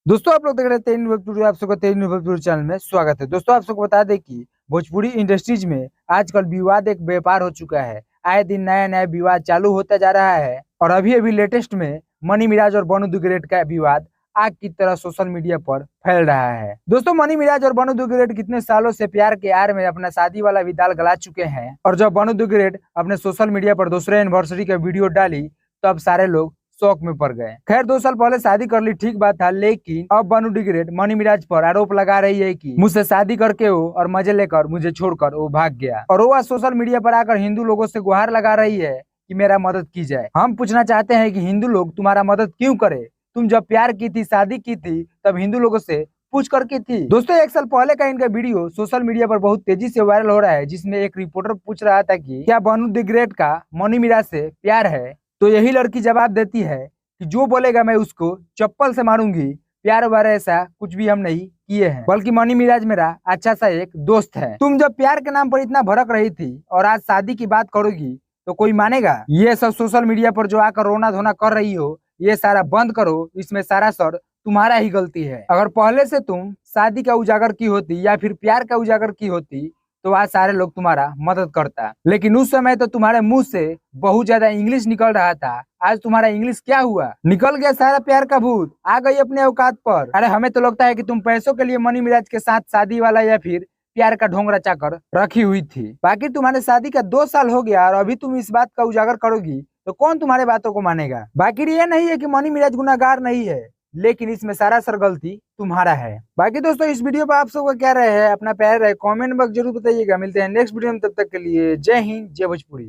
दोस्तों आप लोग देख रहे हैं तेज भोजपुरी। आप सबका तेज भोजपुरी चैनल में स्वागत है। दोस्तों आप सबको बता दें कि भोजपुरी इंडस्ट्रीज में आजकल विवाद एक व्यापार हो चुका है। आए दिन नया नया विवाद चालू होता जा रहा है और अभी अभी लेटेस्ट में मनी मिराज और बनू दुग्गेट का विवाद आग की तरह सोशल मीडिया पर फैल रहा है। दोस्तों मनी मिराज और बनू दुग्गेट कितने सालों से प्यार के आड़ में अपना शादी वाला भी दाल गला चुके हैं और जब बनू दुग्गेट अपने सोशल मीडिया पर दूसरे एनिवर्सरी का वीडियो डाली तो अब सारे लोग शौक में पड़ गए। खैर 2 साल पहले शादी कर ली, ठीक बात था, लेकिन अब बनू दुग्गेट मनी मिराज पर आरोप लगा रही है कि मुझसे शादी करके वो और मजे लेकर मुझे छोड़कर वो भाग गया और वो आज सोशल मीडिया पर आकर हिंदू लोगों से गुहार लगा रही है कि मेरा मदद की जाए। हम पूछना चाहते हैं कि हिंदू लोग तुम्हारा मदद क्यों करे? तुम जब प्यार की थी, शादी की थी, तब हिंदू लोगों से पूछ करके थी। दोस्तों 1 साल पहले का इनका वीडियो सोशल मीडिया पर बहुत तेजी से वायरल हो रहा है, जिसमें एक रिपोर्टर पूछ रहा था कि क्या बनू दुग्गेट का मनी मिराज से प्यार है, तो यही लड़की जवाब देती है कि जो बोलेगा मैं उसको चप्पल से मारूंगी। प्यार वार ऐसा कुछ भी हम नहीं किए हैं, बल्कि मनी मिराज मेरा अच्छा सा एक दोस्त है। तुम जब प्यार के नाम पर इतना भड़क रही थी और आज शादी की बात करोगी तो कोई मानेगा? ये सब सोशल मीडिया पर जो आकर रोना धोना कर रही हो, ये सारा बंद करो। इसमें सारा सर तुम्हारा ही गलती है। अगर पहले से तुम शादी का उजागर की होती या फिर प्यार का उजागर की होती तो आज सारे लोग तुम्हारा मदद करता, लेकिन उस समय तो तुम्हारे मुंह से बहुत ज्यादा इंग्लिश निकल रहा था। आज तुम्हारा इंग्लिश क्या हुआ? निकल गया सारा प्यार का भूत, आ गई अपने औकात पर। अरे हमें तो लगता है कि तुम पैसों के लिए मनी मिराज के साथ शादी वाला या फिर प्यार का ढोंग रचाकर रखी हुई थी। बाकी तुम्हारे शादी का 2 साल हो गया और अभी तुम इस बात का उजागर करोगी तो कौन तुम्हारे बातों को मानेगा? बाकी ये नहीं है कि मनी मिराज गुनाहगार नहीं है, लेकिन इसमें सारा सर गलती तुम्हारा है। बाकी दोस्तों इस वीडियो पर आप सबका क्या राय है? अपना प्यार है कमेंट बॉक्स जरूर बताइएगा। मिलते हैं नेक्स्ट वीडियो में, तब तक के लिए जय हिंद, जय भोजपुरी।